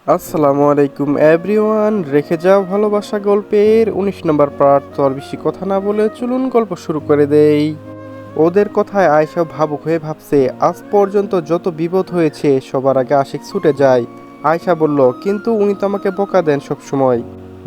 আসসালামু আলাইকুম এভরিওয়ান। রেখে যাও ভালোবাসা গল্পের ১৯ নম্বর পার্ট। তো আর বেশি কথা না বলে চলুন গল্প শুরু করে দেই। ওদের কথায় আয়েশা ভাবুক হয়ে ভাবছে, আজ পর্যন্ত যত বিপদ হয়েছে সবার আগে আশিক ছুটে যায়। আয়েশা বলল, কিন্তু উনি তো আমাকে বকা দেন সব সময়।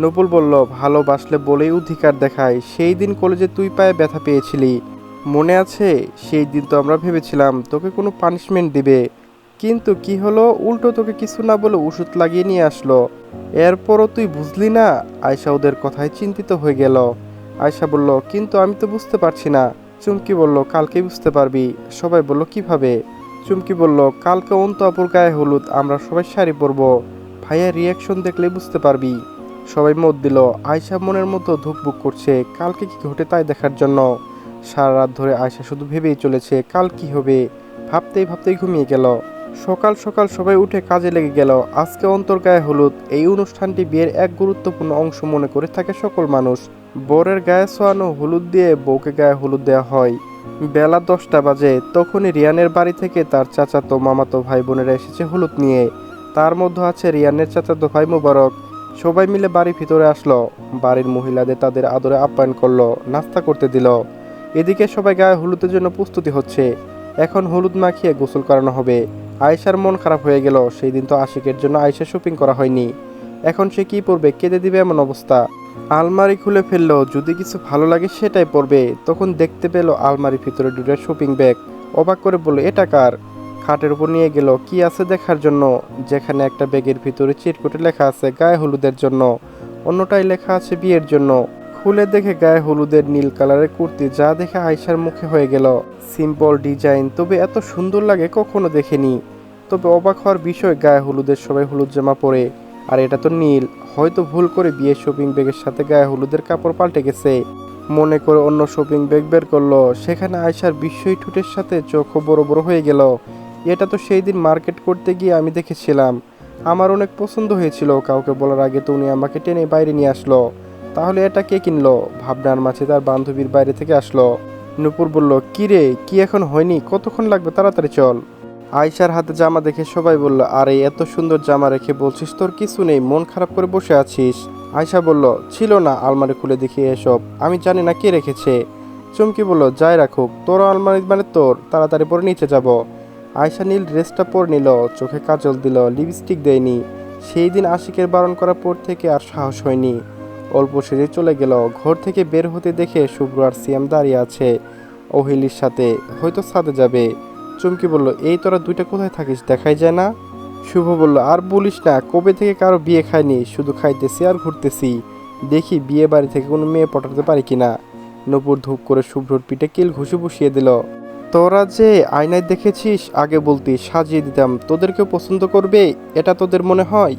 নকুল বলল, ভালোবাসলে বলেই অধিকার দেখায়। সেই দিন কলেজে তুই পায়ে ব্যথা পেয়েছিলি, মনে আছে? সেই দিন তো আমরা ভেবেছিলাম তোকে কোনো পানিশমেন্ট দিবে, কিন্তু কি হলো, উল্টো তোকে কিছু না বলে ওষুধ লাগিয়ে নিয়ে আসলো। এরপরও তুই বুঝলি না? আয়শা ওদের কথায় চিন্তিত হয়ে গেল। আয়শা বলল, কিন্তু আমি তো বুঝতে পারছি না। চুমকি বলল, কালকেই বুঝতে পারবি। সবাই বলল, কিভাবে? চুমকি বলল, কালকে অন্ত আপুর গায়ে হলুদ, আমরা সবাই শাড়ি পরবো। ভাইয়ার রিয়াকশন দেখলে বুঝতে পারবি। সবাই মত দিল। আয়শা মনের মতো ধুকপুক করছে, কালকে কি ঘটে তাই দেখার জন্য। সারা রাত ধরে আয়শা শুধু ভেবেই চলেছে কাল কি হবে। ভাবতেই ভাবতেই ঘুমিয়ে গেল। সকাল সকাল সবাই উঠে কাজে লেগে গেল। আজকে অন্তর গায়ে হলুদ। এই অনুষ্ঠানটি বিয়ের এক গুরুত্বপূর্ণ অংশ মনে করে থাকে সকল মানুষ। বরের গায়ে ছোঁয়ানো হলুদ দিয়ে বউকে গায়ে হলুদ দেওয়া হয়। বেলা 10টা বাজে। তখনই রিয়ানের বাড়ি থেকে তার চাচাতো মামাতো ভাই বোনেরা এসেছে হলুদ নিয়ে। তার মধ্যে আছে রিয়ানের চাচাতো ভাই মুবারক। সবাই মিলে বাড়ির ভিতরে আসলো। বাড়ির মহিলাদের তাদের আদরে আপ্যায়ন করলো, নাস্তা করতে দিল। এদিকে সবাই গায়ে হলুদের জন্য প্রস্তুতি হচ্ছে। এখন হলুদ মাখিয়ে গোসল করানো হবে। আয়েশার মন খারাপ হয়ে গেল। সেই দিন তো আশিকের জন্য আয়েশা শপিং করা হয়নি। এখন সে কি পরবে, কেঁদে দিবে এমন অবস্থা। আলমারি খুলে ফেললো, যদি কিছু ভালো লাগে সেটাই পরবে। তখন দেখতে পেল আলমারির ভিতরে দুটো শপিং ব্যাগ। অবাক করে বলল, এটা কার? খাটের উপর নিয়ে গেল, কি আছে দেখার জন্য। যেখানে একটা ব্যাগের ভিতরে চিরকুটে লেখা আছে গায়ে হলুদের জন্য, অন্যটায় লেখা আছে বিয়ের জন্য। খুলে দেখে গায়ে হলুদের নীল কালারের কুর্তি, যা দেখে আয়েশার মুখে হয়ে গেল। সিম্পল ডিজাইন, তবে এত সুন্দর লাগে কখনো দেখেনি। তবে অবাক হওয়ার বিষয়, গায়ে হলুদের সবাই হলুদ জামা পরে, আর এটা তো নীল। হয়তো ভুল করে বিয়ের শপিং ব্যাগের সাথে গায়ে হলুদের কাপড় পাল্টে গেছে। মনে করে অন্য শপিং ব্যাগ বের করলো। সেখানে আয়শার বিস্ময় ঠোঁটের সাথে চোখও বড় বড় হয়ে গেল। এটা তো সেই দিন মার্কেট করতে গিয়ে আমি দেখেছিলাম। আমার অনেক পছন্দ হয়েছিল, কাউকে বলার আগে তো উনি আমাকে টেনে বাইরে নিয়ে আসলো। তাহলে এটা কে কিনলো? ভাবনার মাঝে তার বান্ধবীর বাইরে থেকে আসলো। নূপুর বলল, কি রে, কি এখন হয়নি? কতক্ষণ লাগবে, তাড়াতাড়ি চল। আয়শার হাতে জামা দেখে সবাই বলল, আরে এত সুন্দর জামা রেখে বলছিস তোর কিছু নেই, মন খারাপ করে বসে আছিস। আয়শা বলল, ছিল না, আলমারি খুলে দেখি এসব, আমি জানি না কে রেখেছে। চুমকি বলল, যাই রাখুক, তোর আলমারি মানে তোর, তাড়াতাড়ি পরে নিচে যাব। আয়শা নীল ড্রেসটা পরে নিল, চোখে কাজল দিল, লিপস্টিক দেয়নি। সেই দিন আশিকের বারণ করার পর থেকে আর সাহস হয়নি। অল্প সেজে চলে গেল। ঘর থেকে বের হতে দেখে শুভ্র আর সিয়াম দাঁড়িয়ে আছে ওহিলির সাথে, হয়তো ছাদে যাবে। চুমকি বলল, এই তোরা দুইটা কোথায় থাকিস, দেখাই যায় না? শুভ বলল, আর বলিস না, কবে থেকে কারো বিয়ে খাইনি, শুধু খাইতেছি আর ঘুরতেছি। দেখি বিয়ে বাড়ি থেকে কোনো মেয়ে পটাতে পারি কিনা। নূপুর ধূপ করে শুভ্রর পিঠে কিল ঘুষি বসিয়ে দিল। তোরা যে আয়নায় দেখেছিস, আগে বলতি সাজিয়ে দিতাম, তোদেরকেও পছন্দ করবে এটা তোদের মনে হয়?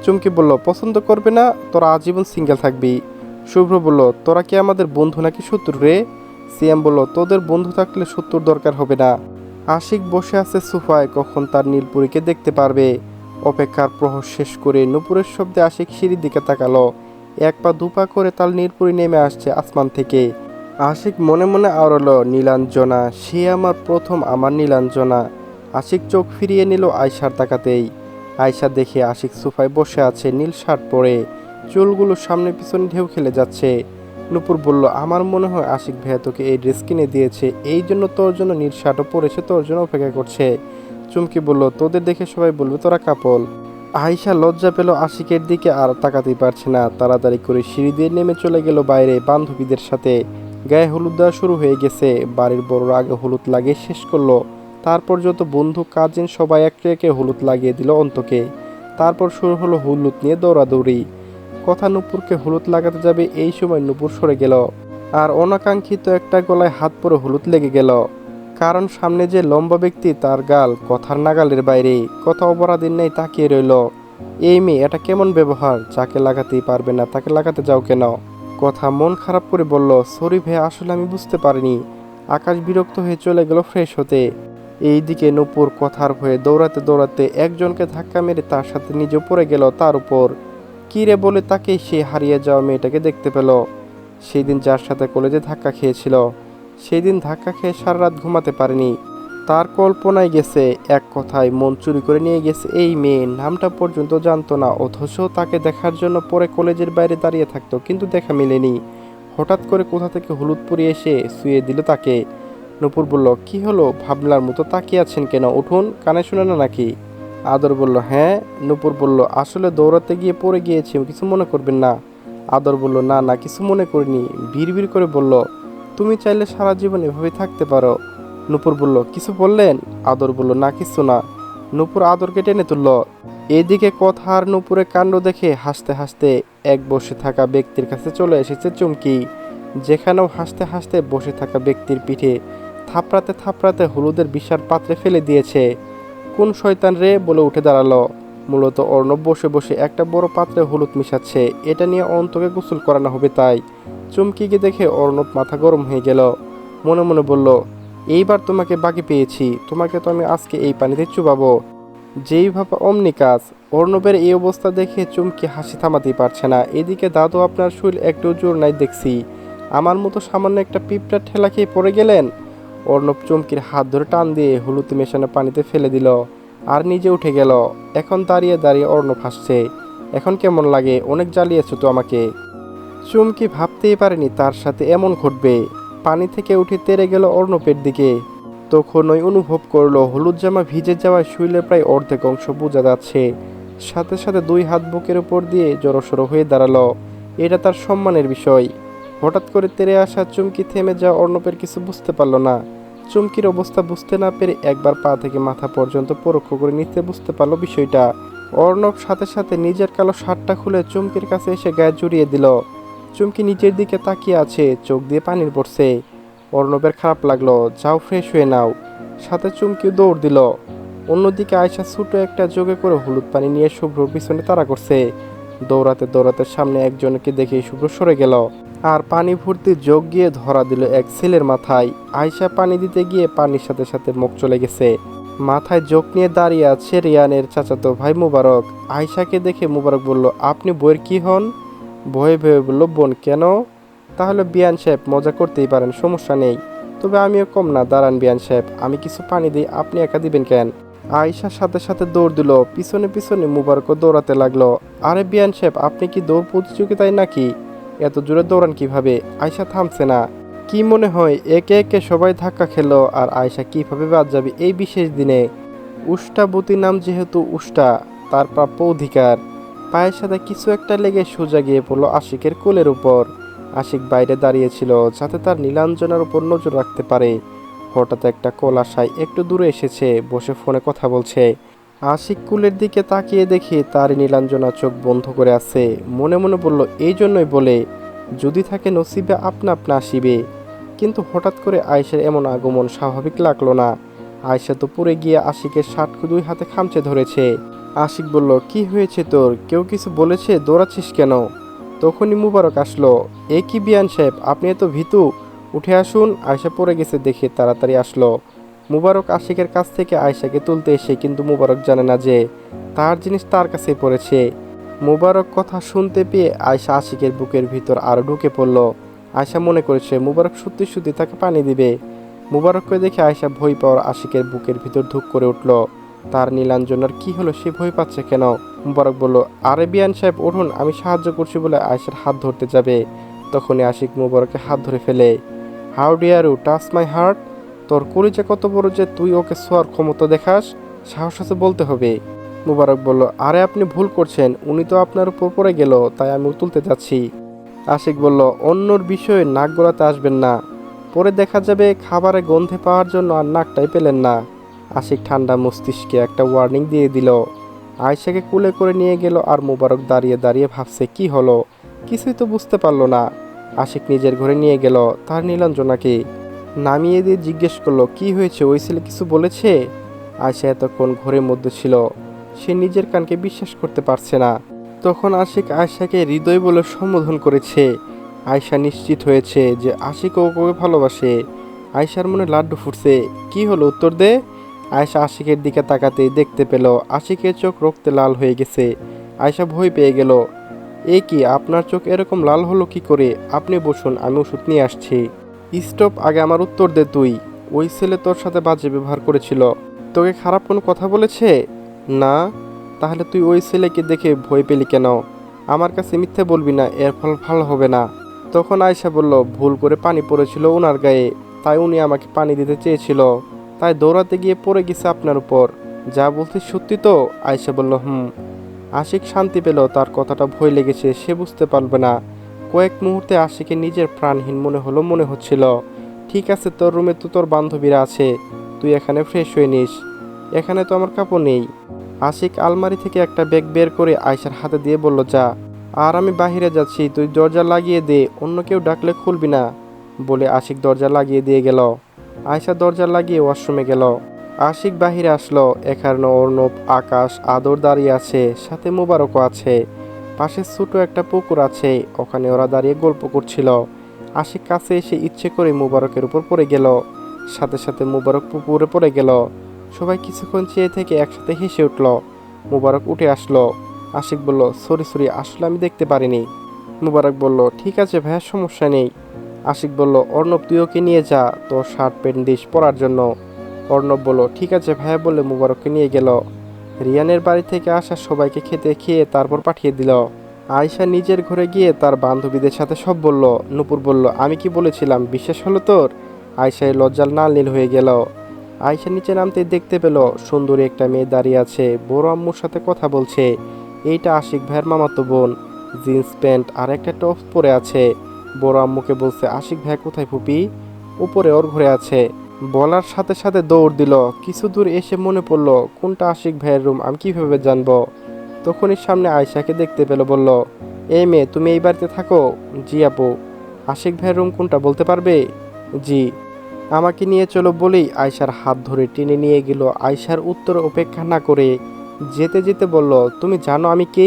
চুমকি বলল, পছন্দ করবে না, তোরা আজীবন সিঙ্গেল থাকবি। শুভ্র বলল, তোরা কি আমাদের বন্ধু নাকি শত্রু রে? সিয়াম বলল, তোদের বন্ধু থাকলে শত্রুর দরকার হবে না। আশিক বসে আছে সোফায়, কখন তার নীলপুরীকে দেখতে পারবে। অপেক্ষার প্রহর শেষ করে নুপুরের শব্দে আশিক সিঁড়ির দিকে তাকালো। এক পা দুপা করে তার নীলপুরী নেমে আসছে আসমান থেকে। আশিক মনে মনে আওড়ালো, নীলাঞ্জনা, সে আমার প্রথম, আমার নীলাঞ্জনা। আশিক চোখ ফিরিয়ে নিল আয়শার তাকাতেই। আয়শা দেখে আশিক সোফায় বসে আছে নীল শার্ট পরে, চুলগুলো সামনে পিছনে ঢেউ খেলে যাচ্ছে। নূপুর বলল, আমার মনে হয় আশিক ভাইয়া তোকে এই ড্রেস কিনে দিয়েছে, এই জন্য তোর জন্য নীল শার্টও পরেছে, তোর জন্য অপেক্ষা করছে। চুমকি বলল, তোদের দেখে সবাই বলবে তোরা কাপল। আয়শা লজ্জা পেল, আশিকের দিকে আর তাকাতেই পারছে না। তাড়াতাড়ি করে সিঁড়ি দিয়ে নেমে চলে গেল বাইরে বান্ধবীদের সাথে। গায়ে হলুদ দেওয়া শুরু হয়ে গেছে। বাড়ির বড়রা আগে হলুদ লাগিয়ে শেষ করলো। তারপর যত বন্ধু কাজিন সবাই একে একে হলুদ লাগিয়ে দিল অন্তকে। তারপর শুরু হলো হলুদ নিয়ে দৌড়াদৌড়ি। কথা নূপুরকে হলুদ লাগাতে যাবে, এই সময় নূপুর সরে গেল। আর অনাকাঙ্ক্ষিত একটা গলায় হাত পরে হলুদ লেগে গেল। কারণ সামনে যে লম্বা ব্যক্তি, তার গাল কথার নাগালের বাইরে। কথা অপরাধীর নেই তাকিয়ে রইল। এই মেয়ে, এটা কেমন ব্যবহার? যাকে লাগাতেই পারবে না তাকে লাগাতে যাও কেন? কথা মন খারাপ করে বলল, সরি ভাই, আসলে আমি বুঝতে পারিনি। আকাশ বিরক্ত হয়ে চলে গেল ফ্রেশ হতে। এইদিকে নূপুর কথার ভয়ে দৌড়াতে দৌড়াতে একজনকে ধাক্কা মেরে তার সাথে নিজে পড়ে গেল তার উপর। কি রে বলে তাকে সে হারিয়ে যাওয়া মেয়েটাকে দেখতে পেল। সেই দিন যার সাথে কলেজে ধাক্কা খেয়েছিল, সেই দিন ধাক্কা খেয়ে সারা রাত ঘুমাতে পারেনি। তার কল্পনায় গেছে, এক কথায় মন চুরি করে নিয়ে গেছে এই মেয়ে। নামটা পর্যন্ত জানতো না, অথচ তাকে দেখার জন্য পরে কলেজের বাইরে দাঁড়িয়ে থাকতো, কিন্তু দেখা মেলেনি। হঠাৎ করে কোথা থেকে হলুদ পরে এসে শুয়ে দিল তাকে। নূপুর বলল, কি হলো, ভাবনার মতো তাকিয়ে আছেন কেন, উঠুন, কানে শুনে না নাকি? আদর বলল, হ্যাঁ। নূপুর বলল, আসলে দৌড়াতে গিয়ে পড়ে গিয়েছি, কিছু মনে করবেন না। আদর বলল, না না, কিছু মনে করিনি। বিড়বিড় করে বলল, তুমি চাইলে সারা জীবন এভাবে থাকতে পারো। নূপুর বলল, কিছু বললেন? আদর বলল, না কিছু না। নূপুর আদরকে টেনে তুলল। এদিকে কথা আর নূপুরের কাণ্ড দেখে হাসতে হাসতে এক বসে থাকা ব্যক্তির কাছে চলে এসেছে চুমকি, যেখানেও হাসতে হাসতে বসে থাকা ব্যক্তির পিঠে থাপড়াতে থাপড়াতে হলুদের বিশাল পাত্রে ফেলে দিয়েছে। কোন শয়তান রে বলে উঠে দাঁড়ালো। মূলত অর্ণব বসে বসে একটা বড় পাত্রে হলুদ মিশাচ্ছে, এটা নিয়ে অন্তকে গোসল করানো হবে তাই। চুমকিকে দেখে অর্ণব মাথা গরম হয়ে গেল। মনে মনে বলল, এইবার তোমাকে বাকি পেয়েছি, তোমাকে তো আমি আজকে এই পানিতে চুবাবো। যেই ভাবা অমনি কাজ। অর্ণবের এই অবস্থা দেখে চুমকি হাসি থামাতেই পারছে না। এদিকে দাদু, আপনার শরীর একটু জোর নাই দেখছি, আমার মতো সামান্য একটা পিঁপড়া ঠেলা খেয়ে পড়ে গেলেন। অর্ণব চুমকির হাত ধরে টান দিয়ে হলুদ মেশানো পানিতে ফেলে দিল আর নিজে উঠে গেল। এখন দাঁড়িয়ে দাঁড়িয়ে অর্ণব হাসছে। এখন কেমন লাগে? অনেক জ্বালিয়েছো তো আমাকে। চুমকি ভাবতেই পারেনি তার সাথে এমন ঘটবে। পানি থেকে উঠে তেড়ে গেল অর্ণবের দিকে। তখনই অনুভব করলো হলুদ জামা ভিজে যাওয়ায় শরীরের প্রায় অর্ধেক অংশ বোঝা যাচ্ছে। সাথে সাথে দুই হাত বুকের উপর দিয়ে জড়সড় হয়ে দাঁড়ালো। এটা তার সম্মানের বিষয়। হঠাৎ করে তেড়ে আসা চুমকি থেমে যাওয়া অর্ণবের কিছু বুঝতে পারল না। চুমকির অবস্থা বুঝতে না পেরে একবার পা থেকে মাথা পর্যন্ত পরোক্ষ করে নিতে বুঝতে পারলো বিষয়টা। অর্ণব সাথে সাথে নিজের কালো শার্টটা খুলে চুমকির কাছে এসে গায়ে জড়িয়ে দিল। চুমকি নিচের দিকে তাকিয়ে আছে, চোখ দিয়ে পানি পড়ছে। অর্ণবের খারাপ লাগলো। যাও, ফ্রেশ হয়ে নাও। সাথে চুমকি দৌড় দিল। অন্যদিকে আয়শা ছোট একটা জগে করে হলুদ পানি নিয়ে শুভ্রর পিছনে তাড়া করছে। দৌড়াতে দৌড়াতে সামনে একজনকে দেখে শুভ্র সরে গেল আর পানি ভর্তি জগ গিয়ে ধরা দিল এক ছেলের মাথায়। আয়শা পানি দিতে গিয়ে পানির সাথে সাথে মুখ চলে গেছে। মাথায় জগ নিয়ে দাঁড়িয়ে আছে রিয়ানের চাচাতো ভাই মুবারক। আয়শাকে দেখে মুবারক বলল, আপনি বইয়ের কি হন? ভয়ে ভয়ে বলল, বোন। কেন? তাহলে বিয়ান সাহেব, মজা করতেই পারেন, সমস্যা নেই। তবে আমিও কম না, দাঁড়ান বিয়ান সাহেব, আমি কিছু পানি দিই, আপনি একা দিবেন কেন? আয়শার সাথে সাথে দৌড় দিল। পিছনে পিছনে মুবারকও দৌড়াতে লাগলো। আরে বিয়ান সাহেব, আপনি কি দৌড় প্রতিযোগিতায় নাকি? এত জোরে দৌড়ান কিভাবে? আয়শা থামছে না। কি মনে হয় একে একে সবাই ধাক্কা খেলো আর আয়শা কিভাবে বাদ যাবে এই বিশেষ দিনে? উষ্টাবতী নাম যেহেতু উষ্টা, তার প্রাপ্য অধিকার। পায়ের সাথে কিছু একটা লেগে সোজা গিয়ে পড়লো আশিকের কোলের উপর। আশিক বাইরে দাঁড়িয়েছিল যাতে তার নীলাঞ্জনার উপর নজর রাখতে পারে। হঠাৎ একটা কল আশায় একটু দূরে এসেছে, বসে ফোনে কথা বলছে। আশিক কুলের দিকে তাকিয়ে দেখে তার নীলাঞ্জনা চোখ বন্ধ করে আছে। মনে মনে বলল, এই জন্যই বলে, যদি থাকে নসিবে আপনা আপনা আসিবে। কিন্তু হঠাৎ করে আয়েশার এমন আগমন স্বাভাবিক লাগলো না। আয়েশা তো পড়ে গিয়ে আশিকের শার্ট দুই হাতে খামচে ধরেছে। আশিক বলল, কি হয়েছে তোর? কেউ কিছু বলেছে? দৌড়াচ্ছিস কেন? তখনই মুবারক আসলো। এ কি বিয়ান সাহেব, আপনি এত ভীতু? উঠে আসুন। আয়শা পড়ে গেছে দেখে তাড়াতাড়ি আসলো। মুবারক আশিকের কাছ থেকে আয়শাকে তুলতে এসে কিন্তু মুবারক জানে না যে তার জিনিস তার কাছেই পড়েছে। মুবারক কথা শুনতে পেয়ে আয়শা আশিকের বুকের ভিতর আরও ঢুকে পড়ল। আয়শা মনে করেছে মুবারক সত্যি সত্যি তাকে পানি দিবে। মুবারককে দেখে আয়শা ভয় পাওয়ার আশিকের বুকের ভিতর ধুক করে উঠল। তার নীলাঞ্জনার কি হলো, সে ভয় পাচ্ছে কেন? মুবারক বলল, আরে বিয়ান সাহেব উঠুন, আমি সাহায্য করছি বলে আয়শার হাত ধরতে যাবে, তখনই আশিক মুবারকের হাত ধরে ফেলে। How dare you touch my heart? তোর কলিজা কত বড় যে তুই ওকে ছোঁয়ার ক্ষমতা দেখাস? সাহস আছে বলতে হবে। মুবারক বলল, আরে আপনি ভুল করছেন, উনি তো আপনার উপর পড়ে গেল, তাই আমি তুলতে যাচ্ছি। আশিক বলল, অন্যর বিষয়ে নাক গলাতে আসবেন না, পরে দেখা যাবে খাবারে গন্ধে পাওয়ার জন্য আর নাকটাই পেলেন না। আশিক ঠান্ডা মস্তিষ্কে একটা ওয়ার্নিং দিয়ে দিল। আয়শাকে কুলে করে নিয়ে গেল আর মুবারক দাঁড়িয়ে দাঁড়িয়ে ভাবছে কি হলো, কিছুই তো বুঝতে পারলো না। আশিক নিজের ঘরে নিয়ে গেল তার নীলাঞ্জনাকে, নামিয়ে দিয়ে জিজ্ঞেস করলো, কি হয়েছে, ওই ছেলে কিছু বলেছে? আয়শা এতক্ষণ ঘরের মধ্যে ছিল, সে নিজের কানকে বিশ্বাস করতে পারছে না। তখন আশিক আয়শাকে হৃদয় বলে সম্বোধন করেছে। আয়শা নিশ্চিত হয়েছে যে আশিক ওকে ভালোবাসে। আয়শার মনে লাড্ডু ফুটছে। কি হলো, উত্তর দে। আয়শা আশিকের দিকে তাকাতেই দেখতে পেল আশিকের চোখ রক্তে লাল হয়ে গেছে। আয়শা ভয় পেয়ে গেল। এ কি, আপনার চোখ এরকম লাল হলো কি করে? আপনি বসুন, আমি ওষুধ নিয়ে আসছি। স্টপ, আগে আমার উত্তর দে তুই। ওই ছেলে তোর সাথে বাজে ব্যবহার করেছিল, তোকে খারাপ কোনো কথা বলেছে? না। তাহলে তুই ওই ছেলেকে দেখে ভয় পেলি কেন? আমার কাছে মিথ্যে বলবি না, এর ফল ভালো হবে না। তখন আয়শা বলল, ভুল করে পানি পড়েছিল ওনার গায়ে, তাই উনি আমাকে পানি দিতে চেয়েছিল, তাই দৌড়াতে গিয়ে পড়ে গেছে আপনার উপর। যা বলতে সত্যি তো? আয়শা বলল, হুম। আশিক শান্তি পেল, তার কথাটা ভয় লেগেছে, সে বুঝতে পারবে না। কয়েক মুহূর্তে আশিকের নিজের প্রাণহীন মনে হচ্ছিল। ঠিক আছে, তোর রুমে তো তোর বান্ধবীরা আছে, তুই এখানে ফ্রেশ হয়ে নিস, এখানে তো আমার কাপড় নেই। আশিক আলমারি থেকে একটা ব্যাগ বের করে আয়শার হাতে দিয়ে বলল, যা, আর আমি বাহিরে যাচ্ছি, তুই দরজা লাগিয়ে দে, অন্য কেউ ডাকলে খুলবি না, বলে আশিক দরজা লাগিয়ে দিয়ে গেল। আয়শা দরজা লাগিয়ে ওয়াশরুমে গেল। আশিক বাহিরে আসলো, এখানে অর্ণব, আকাশ, আদর দাঁড়িয়ে আছে, সাথে মুবারকও আছে। পাশে ছোট একটা পুকুর আছে, ওখানে ওরা দাঁড়িয়ে গল্প করছিল। আশিক কাছে এসে ইচ্ছে করে মুবারকের উপর পড়ে গেল, সাথে সাথে মুবারক পুকুরে পড়ে গেল। সবাই কিছুক্ষণ চেয়ে থেকে একসাথে হেসে উঠল। মুবারক উঠে আসলো। আশিক বলল, সরি সরি, আসলে আমি দেখতে পারিনি। মুবারক বলল, ঠিক আছে ভাইয়া, সমস্যা নেই। আশিক বলল, অর্ণব তুই ওকে নিয়ে যা, তোর শার্ট প্যান্ট দিস পরার জন্য। অর্ণব বলল, ঠিক আছে ভাইয়া, বলে মুবারককে নিয়ে গেল। রিয়ানের বাড়ি থেকে আসা সবাইকে খেতে খেয়ে তারপর পাঠিয়ে দিল। আয়শা নিজের ঘরে গিয়ে তার বান্ধবীদের সাথে সব বলল। নূপুর বলল, আমি কি বলেছিলাম, বিশ্বাস হলো তোর? আয়শায় লজ্জাল নাল নীল হয়ে গেল। আয়শা নিচে নামতে দেখতে পেল সুন্দরী একটা মেয়ে দাঁড়িয়ে আছে, বড় আম্মুর সাথে কথা বলছে। এইটা আশিক ভাইয়ের মামাতো বোন, জিন্স প্যান্ট আর একটা টপ পরে আছে। বড় আম্মুকে বলছে, আশিক ভাই কোথায় ফুপি? উপরে ওর ঘরে আছে। বলার সাথে সাথে দৌড় দিল। কিছু দূর এসে মনে পড়ল, কোনটা আশিক ভাইয়ের রুম আমি কিভাবে জানবো? তখনই সামনে আয়শাকে দেখতে পেল। বলল, এই মেয়ে, তুমি এই বাড়িতে থাকো? জি আপু। আশিক ভাইয়ের রুম কোনটা বলতে পারবে? জি। আমাকে নিয়ে চলো বলেই আয়শার হাত ধরে টেনে নিয়ে গেল। আয়শার উত্তর অপেক্ষা না করে যেতে যেতে বলল, তুমি জানো আমি কে?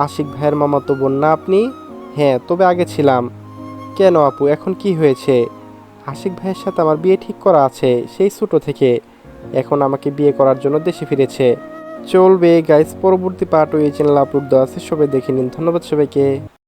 আশিক ভাইয়ের মামাতো বোন না আপনি? হ্যাঁ, তবে আগে ছিলাম। কেন আপু, এখন কি হয়েছে? আশিক ভাইয়ের সাথে আমার বিয়ে ঠিক করা আছে, সেই ছোট থেকে। এখন আমাকে বিয়ে করার জন্য দেশে ফিরেছে। চলবে গাইস, পরবর্তী পার্ট ওই চ্যানেল আপলোড দেওয়া আছে, সবাই দেখে নিন। ধন্যবাদ সবাইকে।